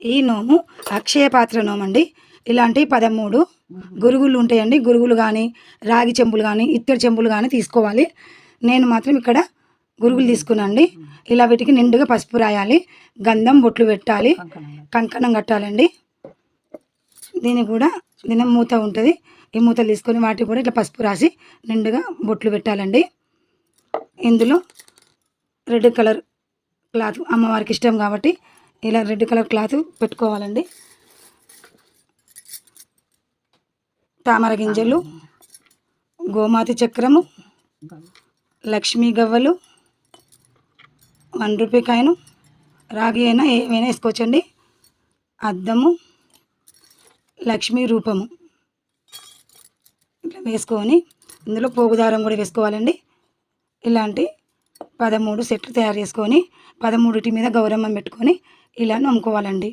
ఈ నోము అక్షయ పాత్ర నోము అండి. ఇలాంటి 13 గురుగులు ఉంటాయండి. గురుగులు కానీ రాగి చెంబులు కానీ ఇత్తడి చెంబులు కానీ తీసుకోవాలి. నేను మాత్రం ఇక్కడ గురుగులు తీసుకున్నాండి. ఇలా వీటికి నిండుగా పసుపు రాయాలి, గంధం బొట్లు పెట్టాలి, కంకణం కట్టాలండి. దీనికి కూడా దీని మూత ఉంటుంది. ఈ మూతలు తీసుకొని వాటికి కూడా ఇట్లా పసుపు రాసి నిండుగా బొట్లు పెట్టాలండి. ఇందులో రెడ్ కలర్ క్లాత్ అమ్మవారికి ఇష్టం కాబట్టి ఇలా రెడ్ కలర్ క్లాత్ పెట్టుకోవాలండి. తామర గింజలు, గోమాతి చక్రము, లక్ష్మీ గవ్వలు, 1 రూపాయి కాయను, రాగి అయినా ఏమైనా వేసుకోవచ్చండి. అద్దము, లక్ష్మీ రూపము ఇట్లా వేసుకొని ఇందులో పోగుదారం కూడా వేసుకోవాలండి. ఇలాంటి 13 సెట్లు తయారు చేసుకొని 13 మీద గౌరమ్మని పెట్టుకొని ఇలా నమ్ముకోవాలండి.